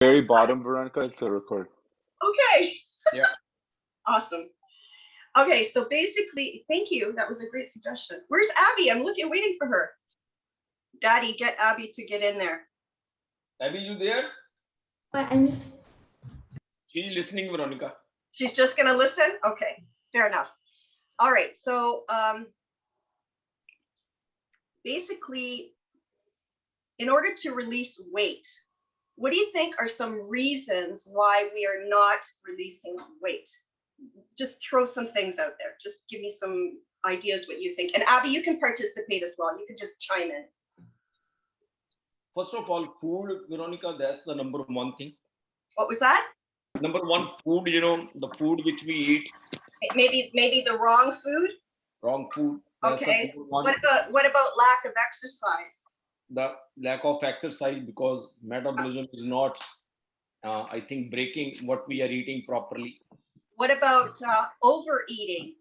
Very bottom, Veronica, it's a record. Okay. Yeah. Awesome. Okay, so basically, thank you. That was a great suggestion. Where's Abby? I'm looking, waiting for her. Daddy, get Abby to get in there. Abby, you there? I'm just. She's listening, Veronica. She's just gonna listen? Okay, fair enough. All right, so basically, in order to release weight, what do you think are some reasons why we are not releasing weight? Just throw some things out there. Just give me some ideas what you think. And Abby, you can participate as well. You can just chime in. First of all, food, Veronica, that's the number one thing. What was that? Number one, food, the food which we eat. Maybe the wrong food? Wrong food. Okay. What about lack of exercise? The lack of exercise, because metabolism is not, I think, breaking what we are eating properly. What about overeating?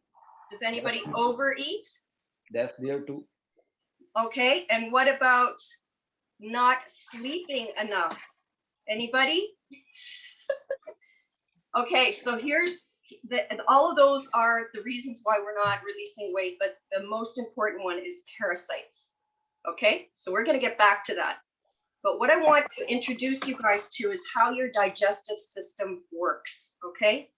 Does anybody overeat? That's there too. Okay. And what about not sleeping enough? Anybody? Okay, so here's all of those are the reasons why we're not releasing weight, but the most important one is parasites. Okay, so we're going to get back to that. But what I want to introduce you guys to is how your digestive system works. Okay,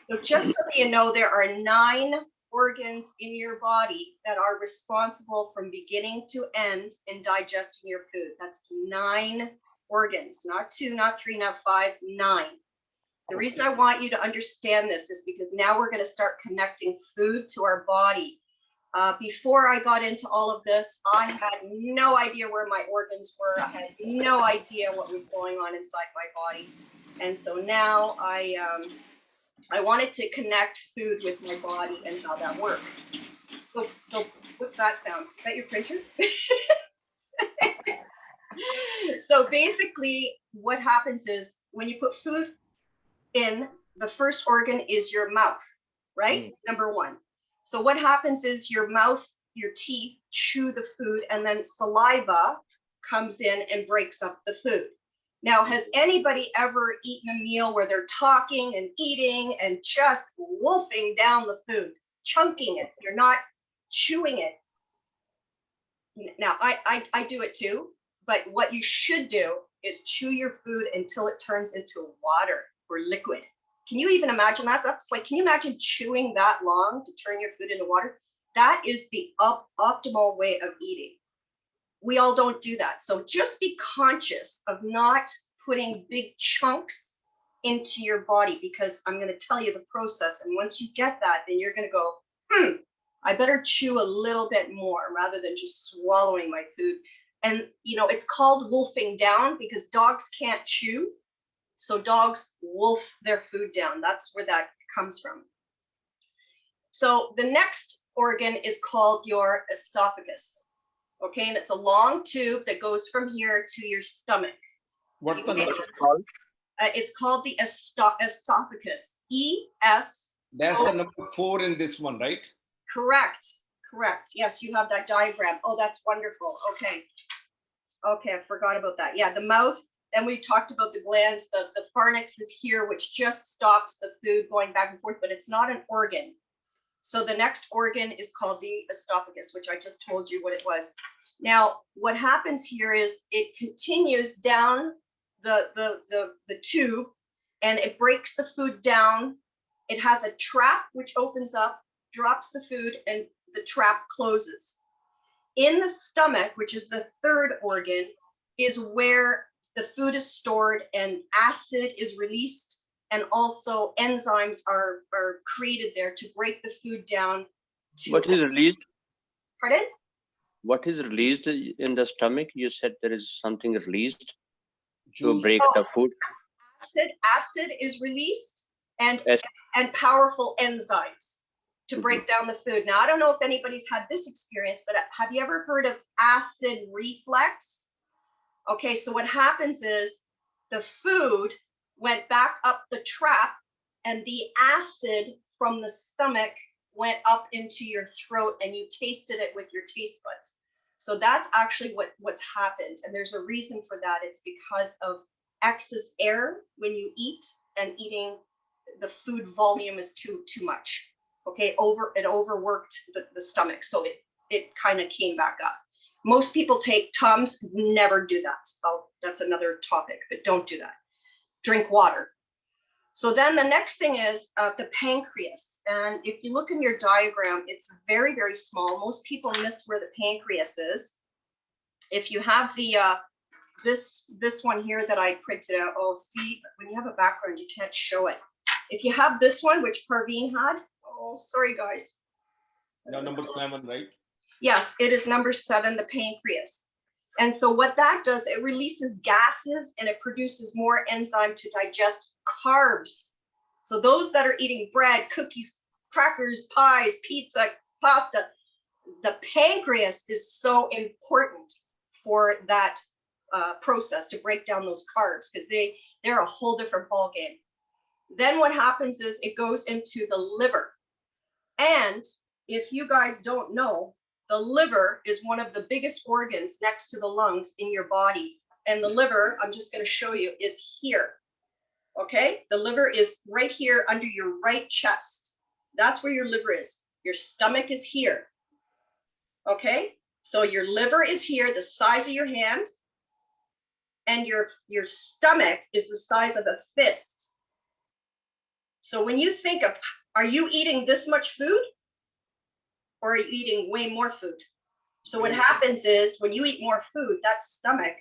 so just so you know, there are 9 organs in your body that are responsible from beginning to end in digesting your food. That's 9 organs, not 2, not 3, not 5, 9. The reason I want you to understand this is because now we're going to start connecting food to our body. Before I got into all of this, I had no idea where my organs were. I had no idea what was going on inside my body. And so now I wanted to connect food with my body and how that works. So what's that sound? Is that your printer? So basically what happens is when you put food in, the first organ is your mouth, right? Number 1. So what happens is your mouth, your teeth chew the food, and then saliva comes in and breaks up the food. Now, has anybody ever eaten a meal where they're talking and eating and just wolfing down the food, chunking it? You're not chewing it. Now, I do it too, but what you should do is chew your food until it turns into water or liquid. Can you even imagine that? That's like, can you imagine chewing that long to turn your food into water? That is the optimal way of eating. We all don't do that. So just be conscious of not putting big chunks into your body, because I'm going to tell you the process. And once you get that, then you're going to go, I better chew a little bit more rather than just swallowing my food. And, it's called wolfing down because dogs can't chew. So dogs wolf their food down. That's where that comes from. So the next organ is called your esophagus. Okay, and it's a long tube that goes from here to your stomach. What's the number called? It's called the esophagus. E-S. That's the number 4 in this one, right? Correct. Yes, you have that diagram. Oh, that's wonderful. Okay, I forgot about that. Yeah, the mouth. And we talked about the glands. The pharynx is here, which just stops the food going back and forth, but it's not an organ. So the next organ is called the esophagus, which I just told you what it was. Now, what happens here is it continues down the tube and it breaks the food down. It has a trap which opens up, drops the food, and the trap closes. In the stomach, which is the third organ, is where the food is stored and acid is released, and also enzymes are created there to break the food down. What is released? Pardon? What is released in the stomach? You said there is something released to break the food. Acid is released, and powerful enzymes to break down the food. Now, I don't know if anybody's had this experience, but have you ever heard of acid reflux? Okay, so what happens is the food went back up the trap and the acid from the stomach went up into your throat and you tasted it with your taste buds. So that's actually what's happened. And there's a reason for that. It's because of excess air when you eat, and eating the food volume is too much. Okay, it overworked the stomach, so it kind of came back up. Most people take Tums. Never do that. Oh, that's another topic, but don't do that. Drink water. So then the next thing is the pancreas. And if you look in your diagram, it's very, very small. Most people miss where the pancreas is. If you have the this one here that I printed out, oh, see, when you have a background, you can't show it. If you have this one, which Parveen had, oh, sorry, guys. Yeah, number 7, right? Yes, it is number 7, the pancreas. And so what that does, it releases gases and it produces more enzyme to digest carbs. So those that are eating bread, cookies, crackers, pies, pizza, pasta, the pancreas is so important for that process to break down those carbs, because they're a whole different ball game. Then what happens is it goes into the liver. And if you guys don't know, the liver is one of the biggest organs next to the lungs in your body. And the liver, I'm just going to show you, is here. Okay, the liver is right here under your right chest. That's where your liver is. Your stomach is here. Okay, so your liver is here, the size of your hand, and your stomach is the size of a fist. So when you think of, are you eating this much food, or are you eating way more food? So what happens is when you eat more food, that stomach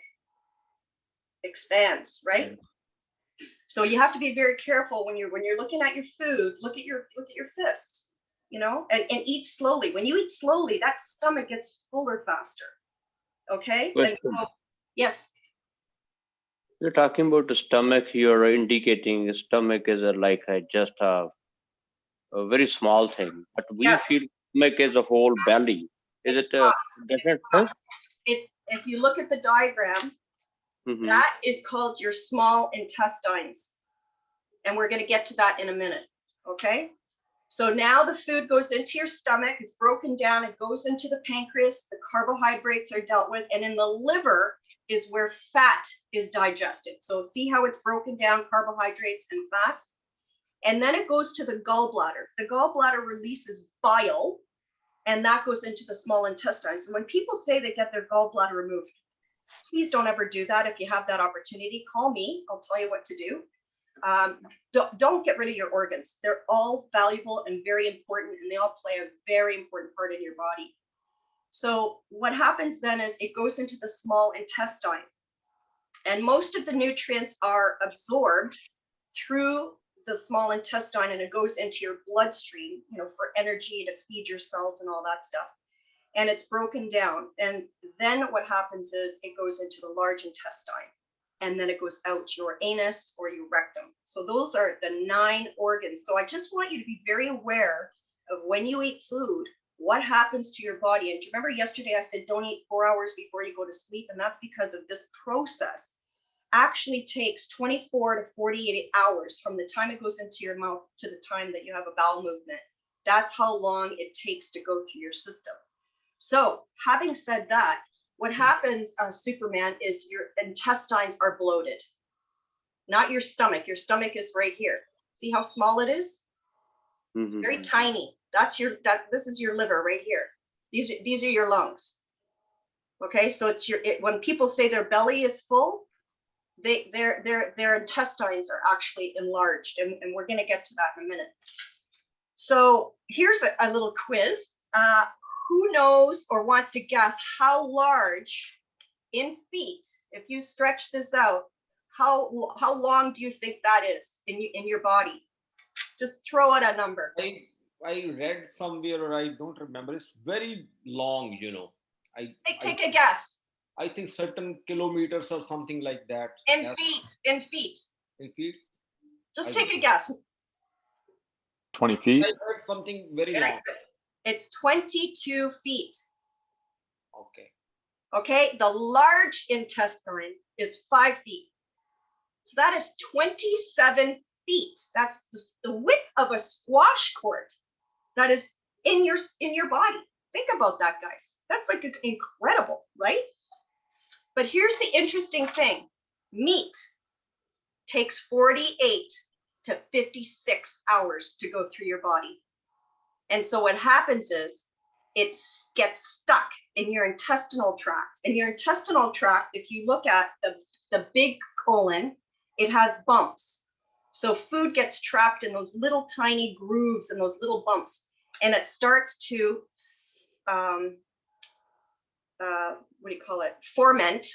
expands, right? So you have to be very careful when you're looking at your food. Look at your fist, you know, and eat slowly. When you eat slowly, that stomach gets fuller faster. Okay. And so, yes. You're talking about the stomach. You're indicating stomach is just a very small thing, but we feel stomach is a whole belly. Is it a different? If you look at the diagram, that is called your small intestines. And we're going to get to that in a minute. Okay. So now the food goes into your stomach. It's broken down. It goes into the pancreas. The carbohydrates are dealt with. And in the liver is where fat is digested. So see how it's broken down, carbohydrates and fat. And then it goes to the gallbladder. The gallbladder releases bile, and that goes into the small intestines. So when people say they get their gallbladder removed, please don't ever do that. If you have that opportunity, call me. I'll tell you what to do. Don't get rid of your organs. They're all valuable and very important, and they all play a very important part in your body. So what happens then is it goes into the small intestine, and most of the nutrients are absorbed through the small intestine, and it goes into your bloodstream, you know, for energy to feed your cells and all that stuff. And it's broken down. And then what happens is it goes into the large intestine, and then it goes out your anus or your rectum. So those are the 9 organs. So I just want you to be very aware of when you eat food, what happens to your body. And do you remember yesterday I said don't eat 4 hours before you go to sleep? And that's because of this process actually takes 24 to 48 hours from the time it goes into your mouth to the time that you have a bowel movement. That's how long it takes to go through your system. So having said that, what happens, Superman, is your intestines are bloated, not your stomach. Your stomach is right here. See how small it is? It's very tiny. This is your liver right here. These are your lungs. Okay, so it's when people say their belly is full, their intestines are actually enlarged, and we're going to get to that in a minute. So here's a little quiz. Who knows or wants to guess how large in feet, if you stretch this out, how long do you think that is in your body? Just throw out a number. I read somewhere, or I don't remember. It's very long, you know. Take a guess. I think certain kilometers or something like that. In feet. In feet? Just take a guess. 20 feet? I heard something very long. It's 22 feet. Okay. Okay, the large intestine is 5 feet. So that is 27 feet. That's the width of a squash court that is in your body. Think about that, guys. That's like incredible, right? But here's the interesting thing. Meat. takes 48 to 56 hours to go through your body. And so what happens is it gets stuck in your intestinal tract. And your intestinal tract, if you look at the big colon, it has bumps. So food gets trapped in those little tiny grooves and those little bumps, and it starts to, ferment,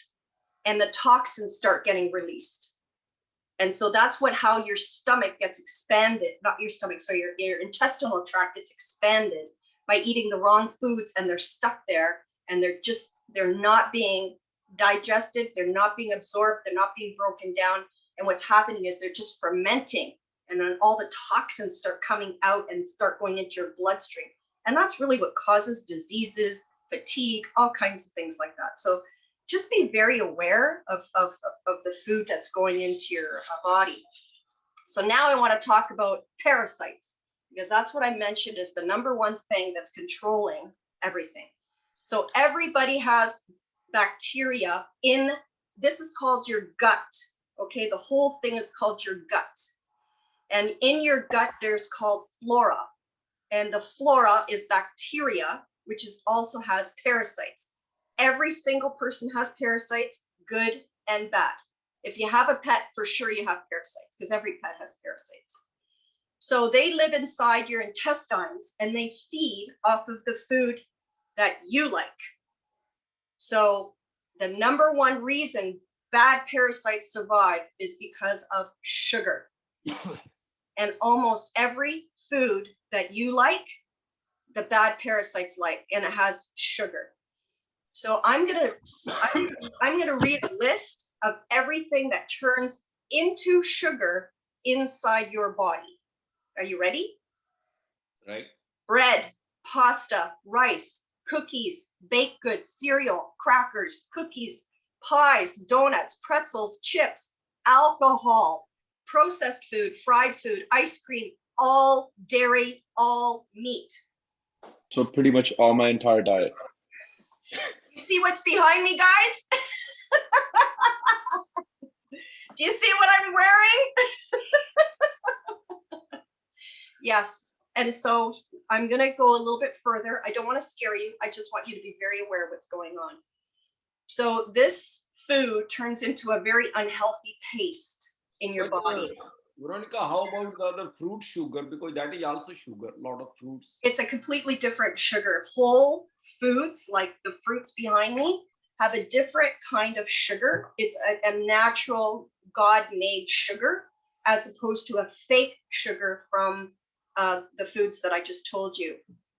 and the toxins start getting released. And so that's how your stomach gets expanded, not your stomach, so your intestinal tract gets expanded by eating the wrong foods, and they're stuck there, and they're not being digested, they're not being absorbed, they're not being broken down. And what's happening is they're just fermenting, and then all the toxins start coming out and start going into your bloodstream. And that's really what causes diseases, fatigue, all kinds of things like that. So just be very aware of the food that's going into your body. So now I want to talk about parasites, because that's what I mentioned is the number one thing that's controlling everything. So everybody has bacteria in, this is called your gut. Okay, the whole thing is called your gut. And in your gut, there's called flora. And the flora is bacteria, which also has parasites. Every single person has parasites, good and bad. If you have a pet, for sure you have parasites, because every pet has parasites. So they live inside your intestines, and they feed off of the food that you like. So the number one reason bad parasites survive is because of sugar. And almost every food that you like, the bad parasites like, and it has sugar. So I'm gonna read a list of everything that turns into sugar inside your body. Are you ready? Right. Bread, pasta, rice, cookies, baked goods, cereal, crackers, cookies, pies, donuts, pretzels, chips, alcohol, processed food, fried food, ice cream, all dairy, all meat. So pretty much all my entire diet. You see what's behind me, guys? Do you see what I'm wearing? Yes. And so I'm going to go a little bit further. I don't want to scare you. I just want you to be very aware of what's going on. So this food turns into a very unhealthy paste in your body. Veronica, how about the other fruit sugar? Because that is also sugar, a lot of fruits. It's a completely different sugar. Whole foods, like the fruits behind me, have a different kind of sugar. It's a natural God-made sugar, as opposed to a fake sugar from the foods that I just told you.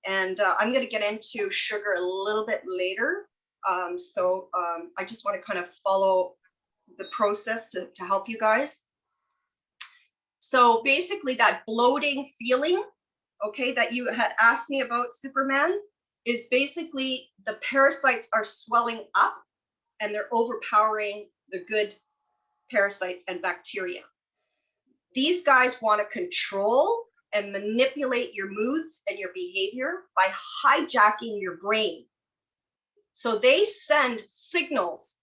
And I'm going to get into sugar a little bit later. So I just want to kind of follow the process to help you guys. So basically that bloating feeling, okay, that you had asked me about, Superman, is basically the parasites are swelling up and they're overpowering the good parasites and bacteria. These guys want to control and manipulate your moods and your behavior by hijacking your brain. So they send signals,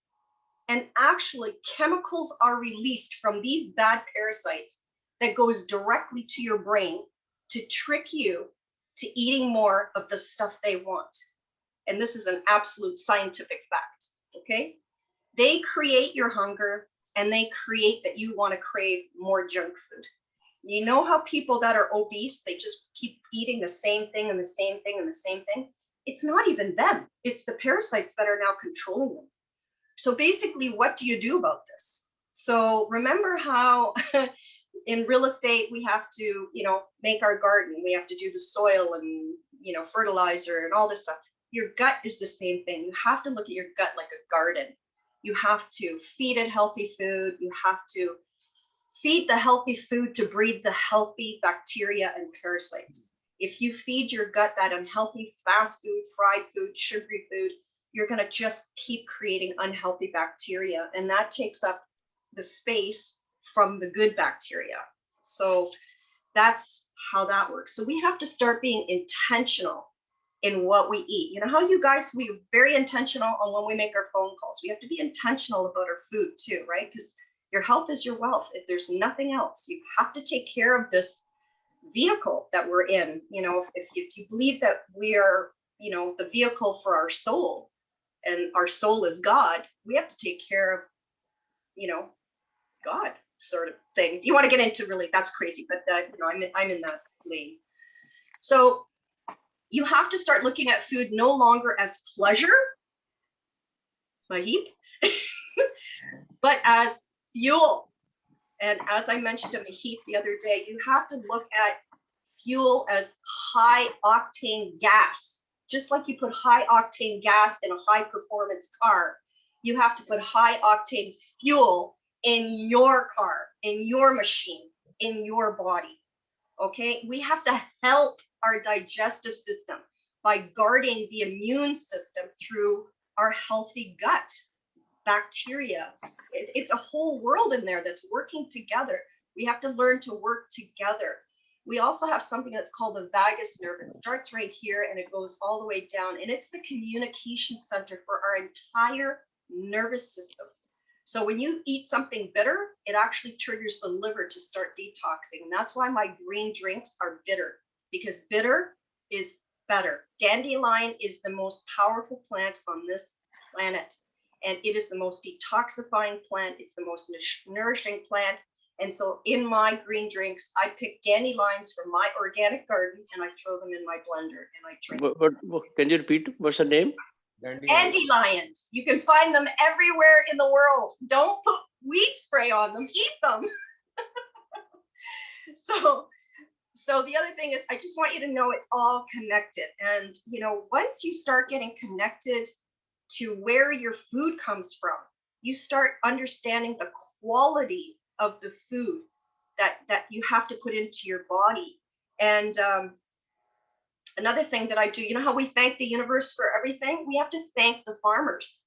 and actually chemicals are released from these bad parasites that goes directly to your brain to trick you to eating more of the stuff they want. And this is an absolute scientific fact, okay? They create your hunger, and they create that you want to crave more junk food. You know how people that are obese, they just keep eating the same thing and the same thing and the same thing? It's not even them. It's the parasites that are now controlling them. So basically, what do you do about this? So remember how in real estate, we have to, make our garden. We have to do the soil and, fertilizer and all this stuff. Your gut is the same thing. You have to look at your gut like a garden. You have to feed it healthy food. You have to feed the healthy food to breed the healthy bacteria and parasites. If you feed your gut that unhealthy fast food, fried food, sugary food, you're going to just keep creating unhealthy bacteria. And that takes up the space from the good bacteria. So that's how that works. So we have to start being intentional in what we eat. You know how you guys, we're very intentional on when we make our phone calls. We have to be intentional about our food too, right? Because Your health is your wealth. If there's nothing else, you have to take care of this vehicle that we're in. You know, if you believe that we are, you know, the vehicle for our soul, and our soul is God, we have to take care of, you know, God sort of thing. If you want to get into really, that's crazy, but you know, I'm in that lane. So you have to start looking at food no longer as pleasure, Mahip, but as fuel. And as I mentioned to Mahip the other day, you have to look at fuel as high octane gas. Just like you put high octane gas in a high performance car, you have to put high octane fuel in your car, in your machine, in your body. Okay, we have to help our digestive system by guarding the immune system through our healthy gut, bacteria. It's a whole world in there that's working together. We have to learn to work together. We also have something that's called the vagus nerve. It starts right here and it goes all the way down, and it's the communication center for our entire nervous system. So when you eat something bitter, it actually triggers the liver to start detoxing. And that's why my green drinks are bitter, because bitter is better. Dandelion is the most powerful plant on this planet, and it is the most detoxifying plant. It's the most nourishing plant. And so in my green drinks, I pick dandelions from my organic garden and I throw them in my blender and I drink. What can you repeat? What's the name? Dandelions. You can find them everywhere in the world. Don't put weed spray on them, eat them. So the other thing is, I just want you to know it's all connected. And, you know, once you start getting connected to where your food comes from, you start understanding the quality of the food that you have to put into your body. And another thing that I do, you know how we thank the universe for everything? We have to thank the farmers,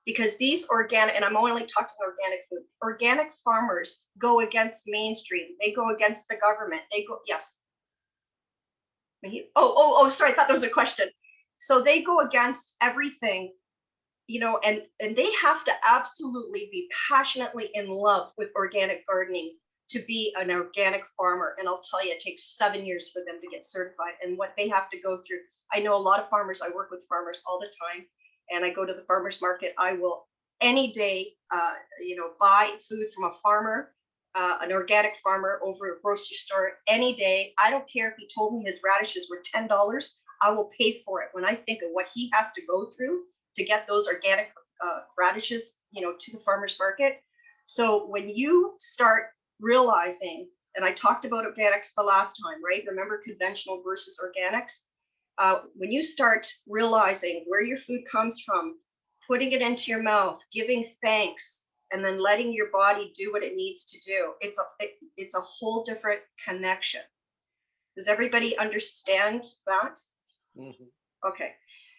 because these organic, and I'm only talking organic food, organic farmers go against mainstream. They go against the government. They go, yes. Oh, sorry, I thought that was a question. So they go against everything, you know, and they have to absolutely be passionately in love with organic gardening to be an organic farmer. And I'll tell you, it takes 7 years for them to get certified, and what they have to go through. I know a lot of farmers. I work with farmers all the time, and I go to the farmers market. I will any day, you know, buy food from a farmer, an organic farmer over a grocery store any day. I don't care if he told me his radishes were $10. I will pay for it when I think of what he has to go through to get those organic radishes, you know, to the farmers market. So when you start realizing, and I talked about organics the last time, right? Remember conventional versus organics? When you start realizing where your food comes from, putting it into your mouth, giving thanks, and then letting your body do what it needs to do, it's a whole different connection. Does everybody understand that? Mm-hmm. Okay,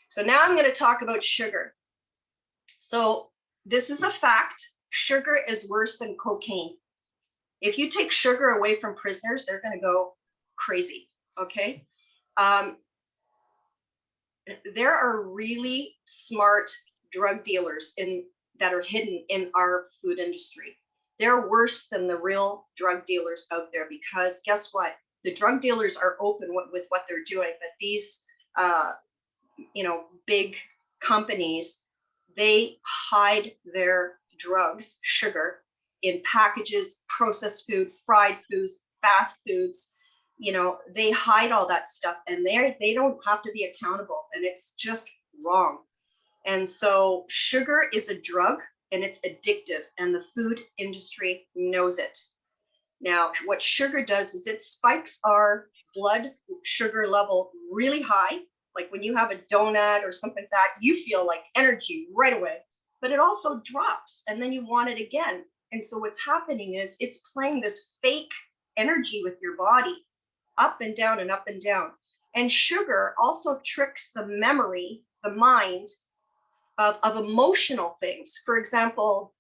so now I'm going to talk about sugar. So this is a fact. Sugar is worse than cocaine. If you take sugar away from prisoners, they're going to go crazy. Okay. There are really smart drug dealers that are hidden in our food industry. They're worse than the real drug dealers out there, because guess what? The drug dealers are open with what they're doing, but these, you know, big companies, they hide their drugs, sugar, in packages, processed food, fried foods, fast foods. You know, they hide all that stuff, and they don't have to be accountable, and it's just wrong. And so sugar is a drug, and it's addictive, and the food industry knows it. Now, what sugar does is it spikes our blood sugar level really high. Like when you have a donut or something like that, you feel like energy right away, but it also drops, and then you want it again. And so what's happening is it's playing this fake energy with your body, up and down and up and down. And sugar also tricks the memory, the mind of emotional things. For example,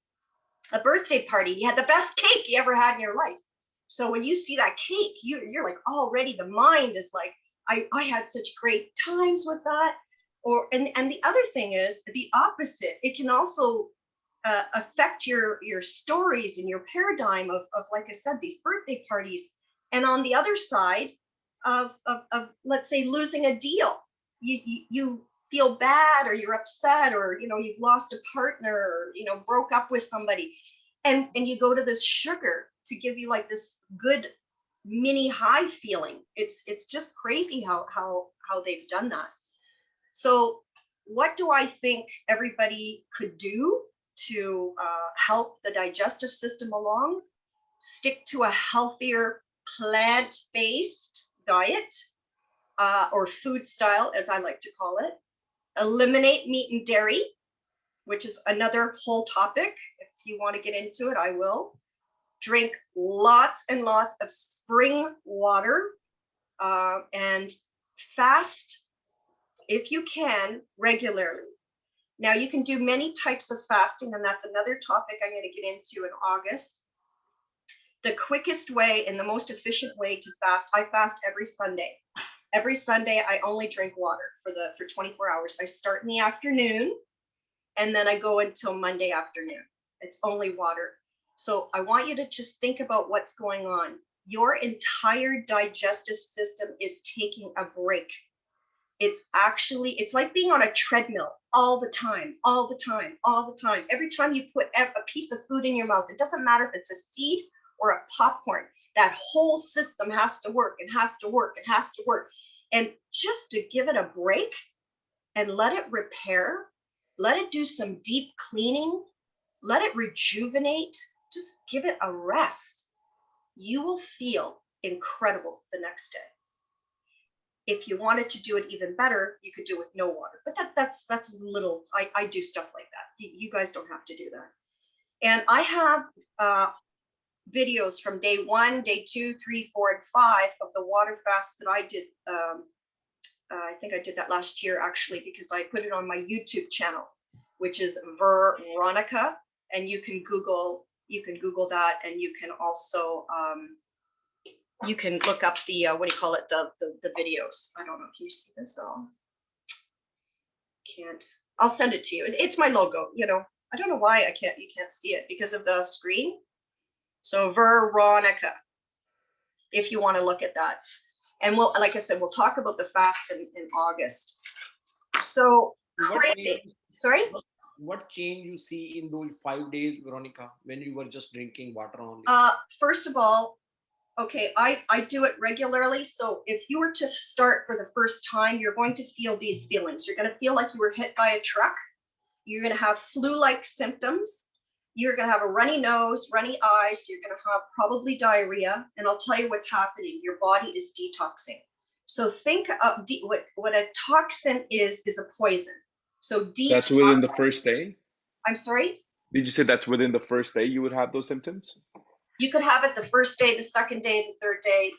a birthday party, you had the best cake you ever had in your life. So when you see that cake, you're like, already the mind is like, I had such great times with that. And the other thing is the opposite. It can also affect your stories and your paradigm of, like I said, these birthday parties. And on the other side of let's say losing a deal, you feel bad, or you're upset, or you've lost a partner, or broke up with somebody, and you go to this sugar to give you like this good mini high feeling. It's just crazy how they've done that. So what do I think everybody could do to help the digestive system along? Stick to a healthier plant-based diet, or food style, as I like to call it. Eliminate meat and dairy, which is another whole topic. If you want to get into it, I will. Drink lots and lots of spring water, and fast, if you can, regularly. Now, you can do many types of fasting, and that's another topic I'm going to get into in August. The quickest way and the most efficient way to fast, I fast every Sunday. Every Sunday, I only drink water for 24 hours. I start in the afternoon, and then I go until Monday afternoon. It's only water. So I want you to just think about what's going on. Your entire digestive system is taking a break. It's like being on a treadmill all the time, all the time, all the time. Every time you put a piece of food in your mouth, it doesn't matter if it's a seed or a popcorn, that whole system has to work, it has to work, it has to work. And just to give it a break and let it repair, let it do some deep cleaning, let it rejuvenate, just give it a rest. You will feel incredible the next day. If you wanted to do it even better, you could do it with no water. But that's little. I do stuff like that. You guys don't have to do that. And I have videos from day 1, day 2, 3, 4, and 5 of the water fast that I did. I think I did that last year, actually, because I put it on my YouTube channel, which is VeRAWonica, and you can Google that, and you can also you can look up the the videos. I don't know, can you see this at all? Can't. I'll send it to you. It's my logo, I don't know why you can't see it because of the screen. So VeRAWonica, if you want to look at that. And like I said, we'll talk about the fast in August. So sorry? What change you see in those 5 days, Veronica, when you were just drinking water only? First of all, okay, I do it regularly. So if you were to start for the first time, you're going to feel these feelings. You're going to feel like you were hit by a truck. You're going to have flu-like symptoms. You're going to have a runny nose, runny eyes. You're going to have probably diarrhea. And I'll tell you what's happening. Your body is detoxing. So think of what a toxin is a poison. So That's within the first day? I'm sorry? Did you say that's within the first day you would have those symptoms? You could have it the first day, the second day, the third day.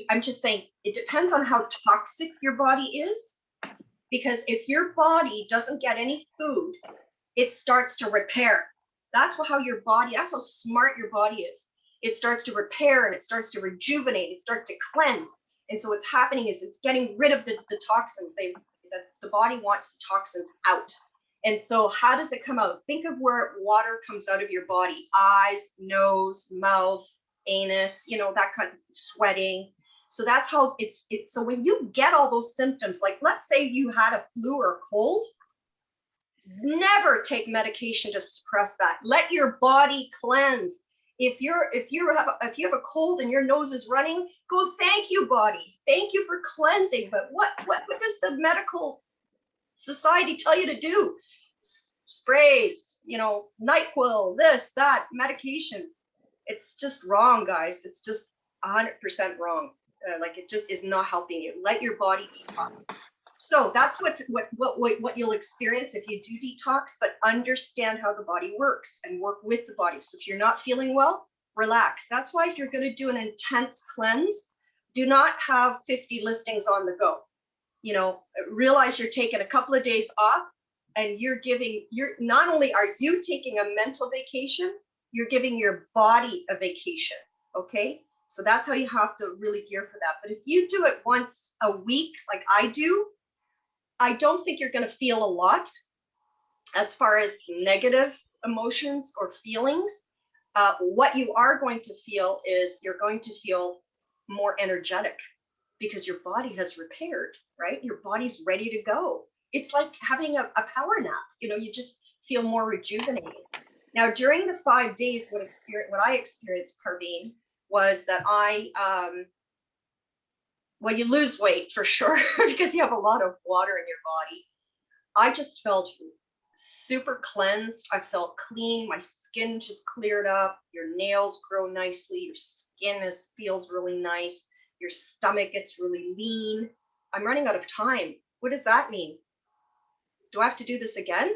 I'm just saying it depends on how toxic your body is. Because if your body doesn't get any food, it starts to repair. That's how smart your body is. It starts to repair, and it starts to rejuvenate. It starts to cleanse. And so what's happening is it's getting rid of the toxins. The body wants the toxins out. And so how does it come out? Think of where water comes out of your body: eyes, nose, mouth, anus, that kind of sweating. So that's how so when you get all those symptoms, like let's say you had a flu or a cold, never take medication to suppress that. Let your body cleanse. If you have a cold and your nose is running, go thank you, body. Thank you for cleansing. But what does the medical society tell you to do? Sprays, NyQuil, this, that, medication. It's just wrong, guys. It's just 100% wrong. Like it just is not helping you. Let your body detox. So that's what you'll experience if you do detox, but understand how the body works and work with the body. So if you're not feeling well, relax. That's why if you're going to do an intense cleanse, do not have 50 listings on the go. Realize you're taking a couple of days off, and not only are you taking a mental vacation, you're giving your body a vacation. Okay. So that's how you have to really gear for that. But if you do it once a week, like I do, I don't think you're going to feel a lot as far as negative emotions or feelings, what you are going to feel is you're going to feel more energetic because your body has repaired, right? Your body's ready to go. It's like having a power nap. You just feel more rejuvenated. Now, during the 5 days, what I experienced, Parveen, was that well, you lose weight for sure because you have a lot of water in your body. I just felt super cleansed. I felt clean. My skin just cleared up. Your nails grow nicely. Your skin feels really nice. Your stomach gets really lean. I'm running out of time. What does that mean? Do I have to do this again?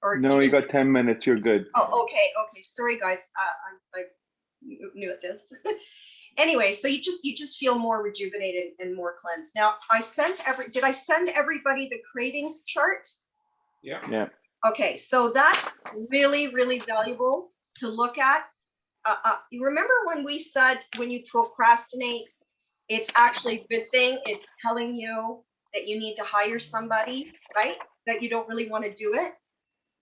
Or No, you got 10 minutes. You're good. Oh, okay. Sorry, guys. I'm new at this. Anyway, so you just feel more rejuvenated and more cleansed. Now, did I send everybody the cravings chart? Yeah. Okay, so that's really, really valuable to look at. You remember when we said when you procrastinate, it's actually a good thing. It's telling you that you need to hire somebody, right? That you don't really want to do it.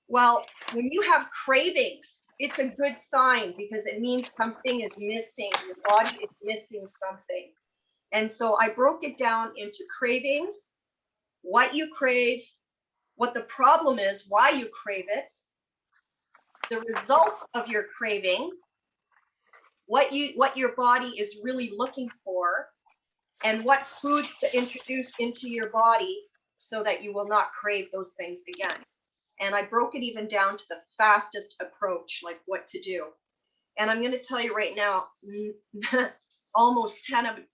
Well, when you have cravings, it's a good sign because it means something is missing. Your body is missing something. And so I broke it down into cravings, what you crave, what the problem is, why you crave it, the results of your craving, what your body is really looking for, and what foods to introduce into your body so that you will not crave those things again. And I broke it even down to the fastest approach, like what to do. And I'm going to tell you right now, almost 10 out of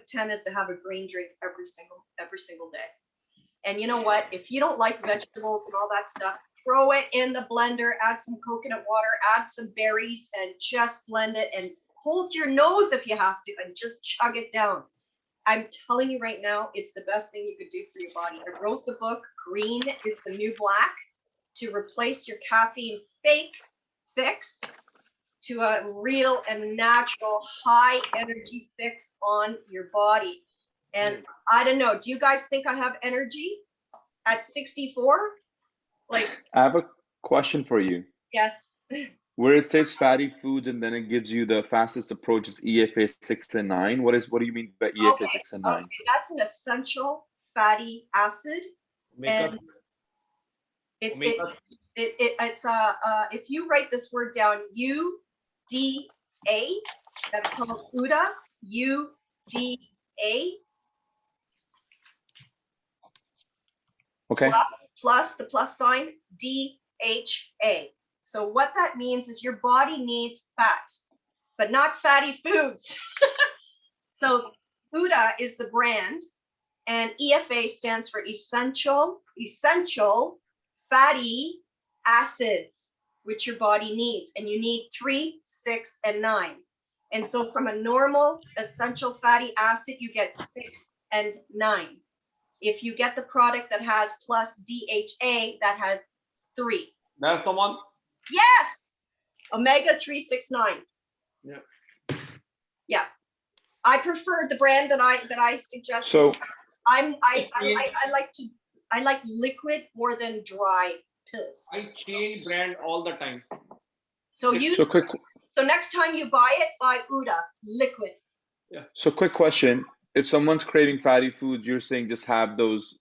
10 is to have a green drink every single day. And you know what? If you don't like vegetables and all that stuff, throw it in the blender, add some coconut water, add some berries, and just blend it and hold your nose if you have to, and just chug it down. I'm telling you right now, it's the best thing you could do for your body. I wrote the book, Green is the New Black, to replace your caffeine fix to a real and natural high energy fix on your body. And I don't know, do you guys think I have energy at 64? Like, I have a question for you. yes. Where it says fatty foods and then it gives you the fastest approach is EFA 6 and 9. What do you mean by EFA 6 and 9? Okay, that's an essential fatty acid. And it's if you write this word down, UDA, that's called UDA, UDA. Okay. Plus the plus sign, DHA. So what that means is your body needs fat, but not fatty foods. So UDA is the brand, and EFA stands for essential fatty acids, which your body needs, and you need 3, 6, and 9. And so from a normal essential fatty acid, you get 6 and 9. If you get the product that has plus DHA, that has 3. That's the one. Yes, omega 369. Yeah. Yeah, I prefer the brand that I suggest. So I like liquid more than dry pills. I change brand all the time. So quick. So next time you buy it, buy UDA liquid. Yeah. So quick question: if someone's craving fatty foods, you're saying just have those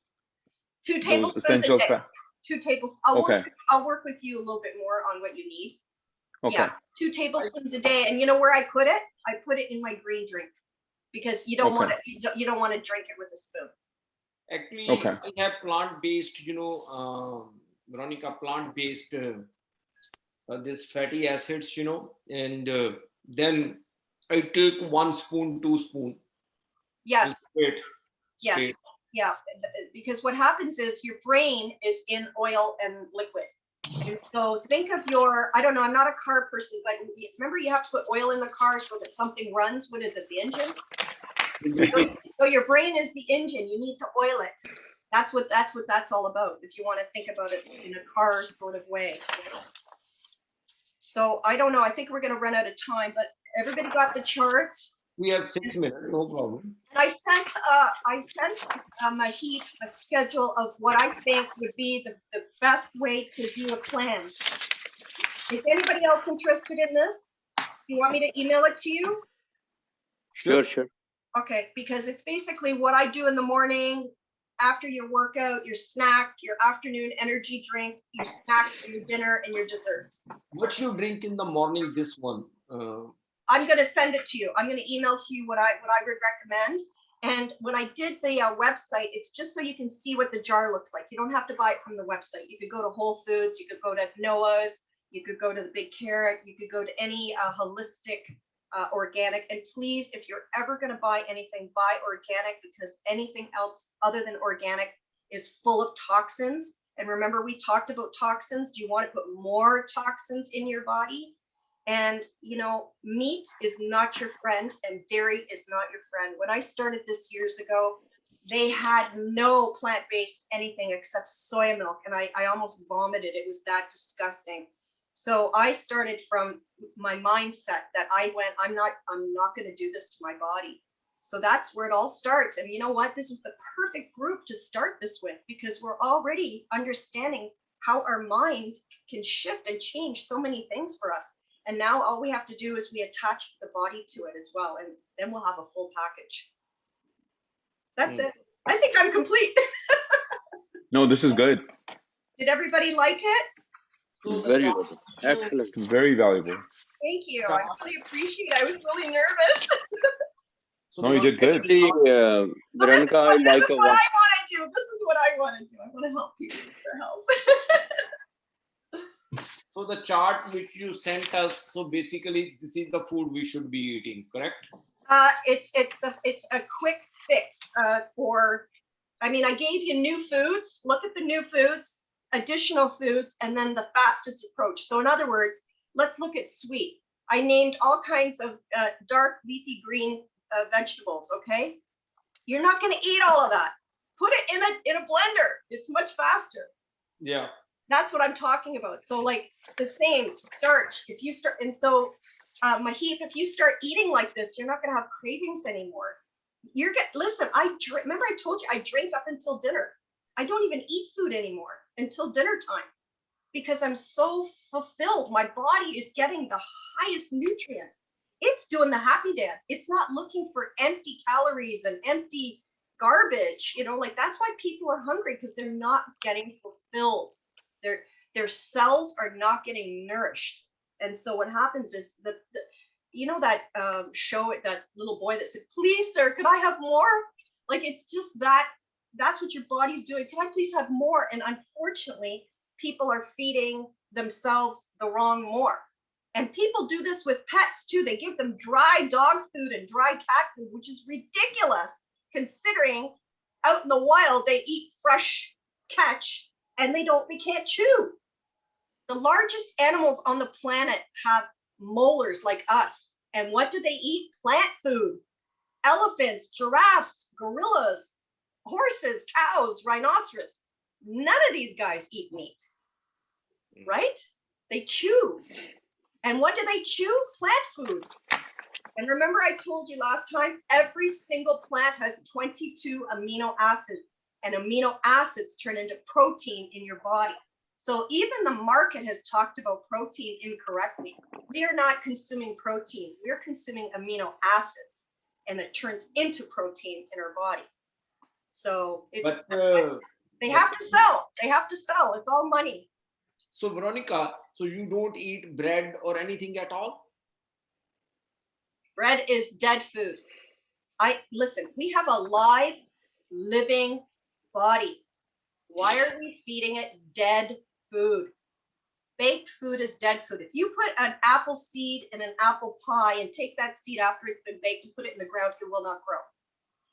2 tablespoons essential a day. fat. 2 tablespoons. I'll work with you a little bit more on what you need. Okay. Yeah, 2 tablespoons a day, and you know where I put it? I put it in my green drink because you don't want to. You don't want to drink it with a spoon. Actually, I have plant-based, VeRAWonica, plant-based this fatty acids, and then I take 1 spoon, 2 spoon. Yes. Straight. Yes. Yeah. Because what happens is your brain is in oil and liquid. And so think of I don't know, I'm not a car person, but remember you have to put oil in the car so that something runs. What is it, the engine? So your brain is the engine. You need to oil it. That's what that's all about, if you want to think about it in a car sort of way. So I don't know. I think we're going to run out of time, but everybody got the charts. We have 6 minutes, no problem. And I sent Mahit a schedule of what I think would be the best way to do a plan. Is anybody else interested in this? You want me to email it to you? Sure. Okay, because it's basically what I do in the morning, after your workout, your snack, your afternoon energy drink, your snack, your dinner, and your dessert. What you drink in the morning, this one? I'm going to send it to you. I'm going to email to you what I would recommend. And when I did the website, it's just so you can see what the jar looks like. You don't have to buy it from the website. You could go to Whole Foods, you could go to Noah's, you could go to the Big Carrot, you could go to any holistic organic. And please, if you're ever going to buy anything, buy organic, because anything else other than organic is full of toxins. And remember, we talked about toxins. Do you want to put more toxins in your body? And, you know, meat is not your friend and dairy is not your friend. When I started this years ago, they had no plant-based anything except soy milk. And I almost vomited. It was that disgusting. So I started from my mindset that I'm not going to do this to my body. So that's where it all starts. And you know what? This is the perfect group to start this with, because we're already understanding how our mind can shift and change so many things for us. And now all we have to do is we attach the body to it as well. And then we'll have a full package. That's it. I think I'm complete. No, this is good. Did everybody like it? Very good. Excellent. It's very valuable. Thank you. I really appreciate it. I was really nervous. No, you did good. Actually, Veronica, I This like is what I want to do. This is what I want to do. I want to help people with their health. So the chart which you sent us, so basically this is the food we should be eating, correct? It's a quick fix for, I mean, I gave you new foods. Look at the new foods, additional foods, and then the fastest approach. So in other words, let's look at sweet. I named all kinds of dark leafy green vegetables, okay? You're not going to eat all of that. Put it in a blender. It's much faster. Yeah. That's what I'm talking about. So like the same starch, if you start, and so Mahit, if you start eating like this, you're not going to have cravings anymore. Listen, remember I told you I drink up until dinner. I don't even eat food anymore until dinner time because I'm so fulfilled. My body is getting the highest nutrients. It's doing the happy dance. It's not looking for empty calories and empty garbage. You know, like that's why people are hungry, because they're not getting fulfilled. Their cells are not getting nourished. And so what happens is you know that show, that little boy that said, "Please, sir, could I have more?" Like, it's just that's what your body's doing. Can I please have more? And unfortunately, people are feeding themselves the wrong more. And people do this with pets too. They give them dry dog food and dry cat food, which is ridiculous considering out in the wild they eat fresh catch and they can't chew. The largest animals on the planet have molars like us. And what do they eat? Plant food. Elephants, giraffes, gorillas, horses, cows, rhinoceros. None of these guys eat meat, right? They chew. And what do they chew? Plant food. And remember I told you last time, every single plant has 22 amino acids, and amino acids turn into protein in your body. So even the market has talked about protein incorrectly. We are not consuming protein. We're consuming amino acids, and it turns into protein in our body. So it's, they have to sell. They have to sell. It's all money. So Veronica, so you don't eat bread or anything at all? Bread is dead food. Listen, we have a live, living body. Why are we feeding it dead food? Baked food is dead food. If you put an apple seed in an apple pie and take that seed after it's been baked and put it in the ground, it will not grow.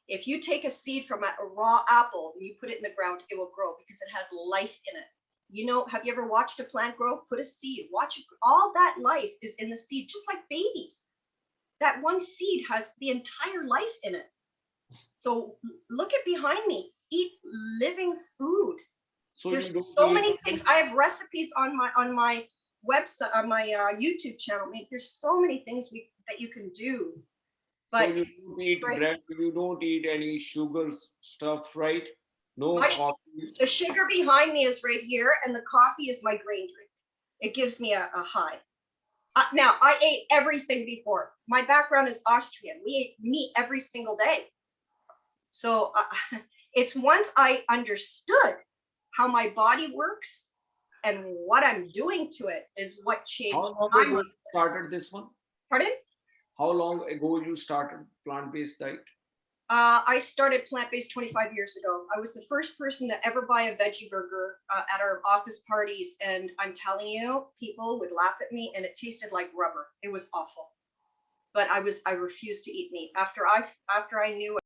If you take a seed from a raw apple and you put it in the ground, it will grow because it has life in it. You know, have you ever watched a plant grow? Put a seed, watch it. All that life is in the seed, just like babies. That one seed has the entire life in it. So look at behind me. Eat living food. So there's so many things. I have recipes on my website, on my YouTube channel. I mean, there's so many things that you can do. But so you don't eat right. bread, you don't eat any sugars stuff, right? No My- coffee. the sugar behind me is right here, and the coffee is my grain drink. It gives me a high. Now, I ate everything before. My background is Austrian. We ate meat every single day. So it's once I understood how my body works and what I'm doing to it is what changed How long my ago mind. you started this one? Pardon? How long ago you started plant-based diet? I started plant-based 25 years ago. I was the first person to ever buy a veggie burger at our office parties. And I'm telling you, people would laugh at me and it tasted like rubber. It was awful. But I refused to eat meat. After I knew